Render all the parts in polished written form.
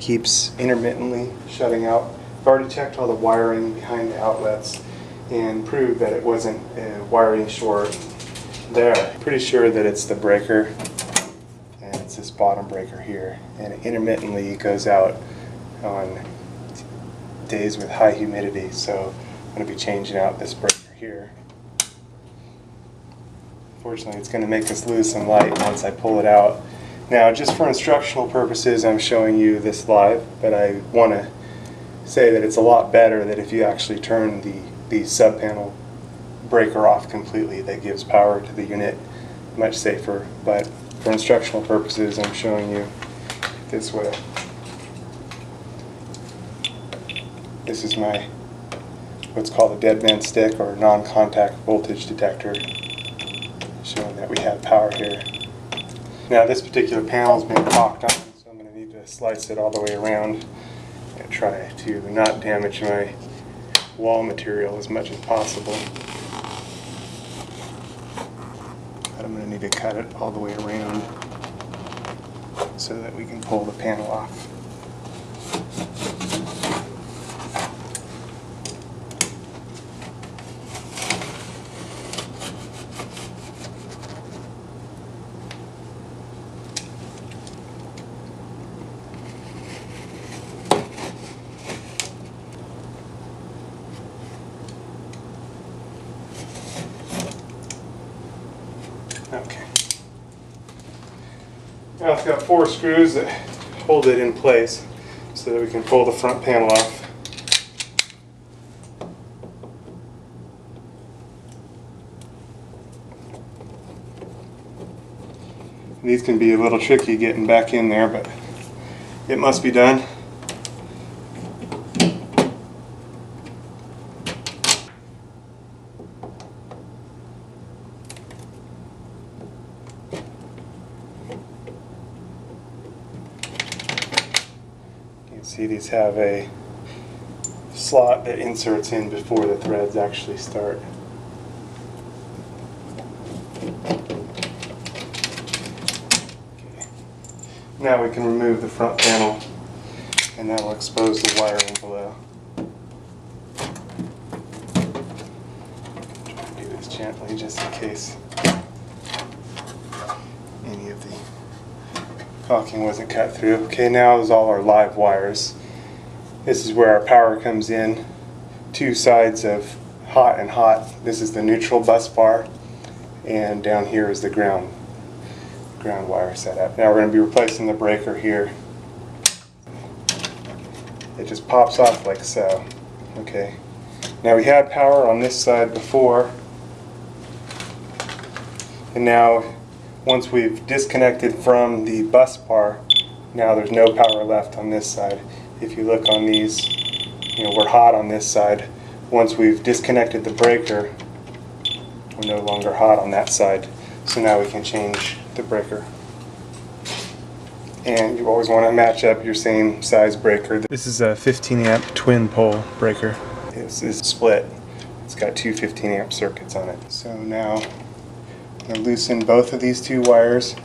keeps intermittently shutting out. I've already checked all the wiring behind the outlets and proved that it wasn't a wiring short there. Pretty sure that it's the breaker, and it's this bottom breaker here, and it intermittently goes out on days with high humidity, so I'm going to be changing out this breaker here. Fortunately, it's going to make us lose some light once I pull it out. Now, just for instructional purposes, I'm showing you this live, but I want to say that it's a lot better that if you actually turn the sub-panel breaker off completely. That gives power to the unit, much safer, but for instructional purposes, I'm showing you this way. This is my what's called a dead man stick or non-contact voltage detector, showing that we have power here. Now this particular panel has been caulked on, so I'm going to need to slice it all the way around and try to not damage my wall material as much as possible. But I'm going to need to cut it all the way around so that we can pull the panel off. Okay. Now it's got 4 screws that hold it in place so that we can pull the front panel off. These can be a little tricky getting back in there, but it must be done. You can see these have a slot that inserts in before the threads actually start. Now we can remove the front panel, and that will expose the wiring below. Try to do this gently just in case any of the caulking wasn't cut through. Okay, now is all our live wires. This is where our power comes in. 2 sides of hot and hot. This is the neutral bus bar, and down here is the ground wire setup. Now we're going to be replacing the breaker here. It just pops off like so. Okay. Now we had power on this side before, and now once we've disconnected from the bus bar, now there's no power left on this side. If you look on these, we're hot on this side. Once we've disconnected the breaker, we're no longer hot on that side. So now we can change the breaker. And you always want to match up your same size breaker. This is a 15 amp twin pole breaker. This is split. It's got 2 15 amp circuits on it. So now I'm going to loosen both of these 2 wires.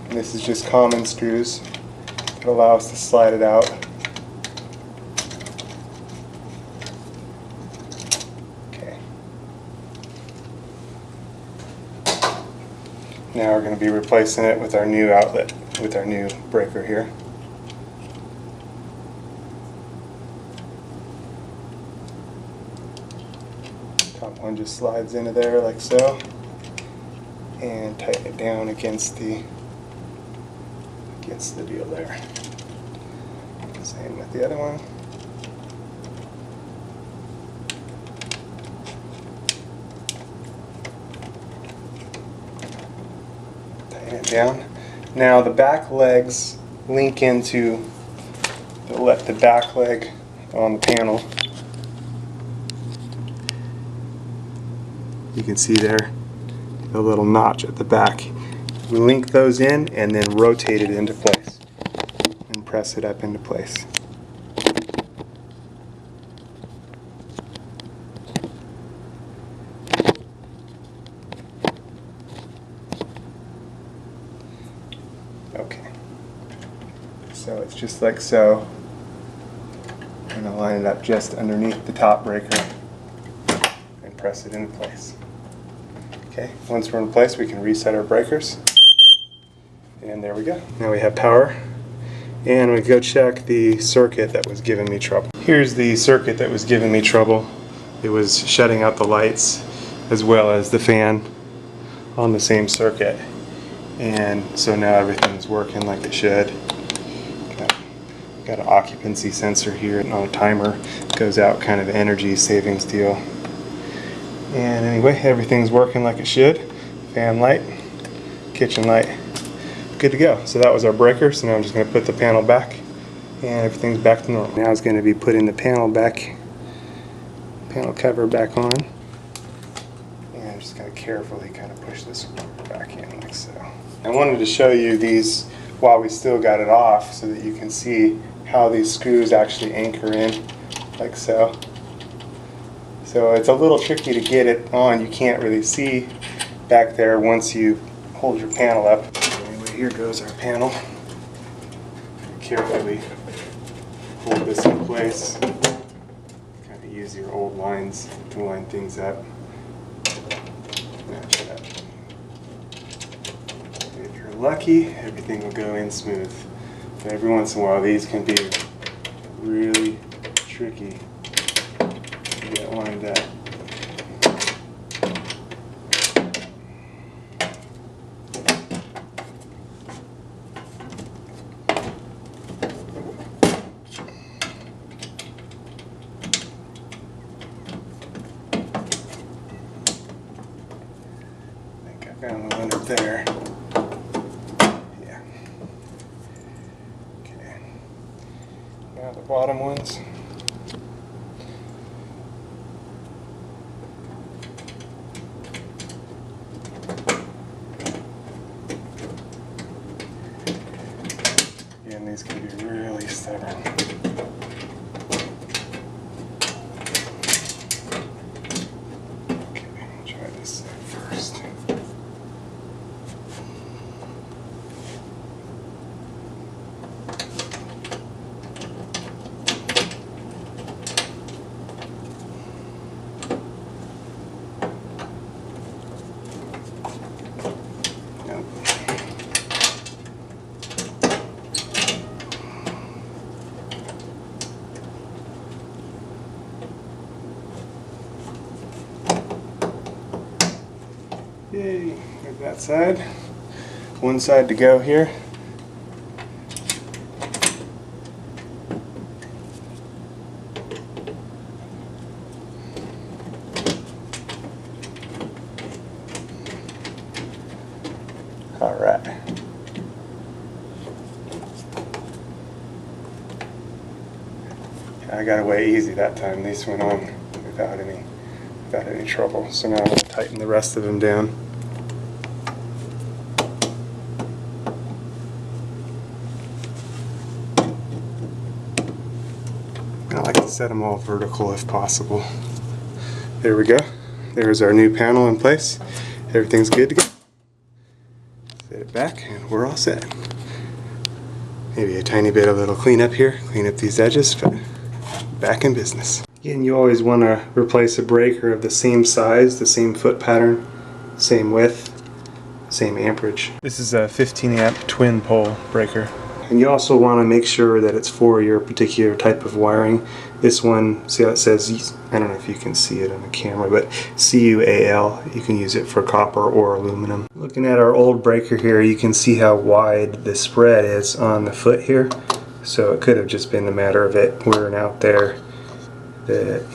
And this is just common screws that allow us to slide it out. Now we're going to be replacing it with our new outlet, with our new breaker here. Top one just slides into there like so, and tighten it down against the deal there. Same with the other one. It down. Now the back legs link into the back leg on the panel. You can see there the little notch at the back. We link those in and then rotate it into place and press it up into place. Okay, so it's just like so. And I'll line it up just underneath the top breaker and press it into place. Okay, once we're in place, we can reset our breakers. And there we go. Now we have power. And we go check the circuit that was giving me trouble. Here's the circuit that was giving me trouble. It was shutting out the lights as well as the fan on the same circuit. And so now everything's working like it should. Got an occupancy sensor here and on a timer. Goes out, kind of energy savings deal. And anyway, everything's working like it should. Fan light, kitchen light. Good to go. So that was our breaker. So now I'm just going to put the panel back and everything's back to normal. Now it's going to be putting the panel cover back on. And I'm just going to carefully kind of push this back in like so. I wanted to show you these while we still got it off so that you can see how these screws actually anchor in like so. So it's a little tricky to get it on. You can't really see back there once you hold your panel up. Here goes our panel. Carefully hold this in place. Kind of use your old lines to line things up. Match it up. If you're lucky, everything will go in smooth. But every once in a while, these can be really tricky to get lined up. Found the one up there. Yeah. Okay. Now the bottom ones. And these can be really stubborn. Okay, try this side first. Yay, there's that side. One side to go here. All right. I got away easy that time. These went on without any trouble. So now I'm going to tighten the rest of them down. I like to set them all vertical if possible. There we go. There's our new panel in place. Everything's good to go. Set it back and we're all set. Maybe a tiny bit of little cleanup here, clean up these edges, but back in business. Again, you always want to replace a breaker of the same size, the same foot pattern, same width, same amperage. This is a 15 amp twin pole breaker. And you also want to make sure that it's for your particular type of wiring. This one, see how it says, I don't know if you can see it on the camera, but CUAL, you can use it for copper or aluminum. Looking at our old breaker here, you can see how wide the spread is on the foot here. So it could have just been a matter of it wearing out there.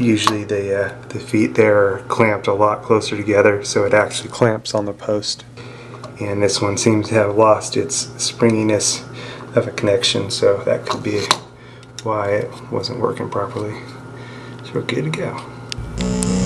Usually the feet there are clamped a lot closer together, so it actually clamps on the post. And this one seems to have lost its springiness of a connection, so that could be why it wasn't working properly. So we're good to go.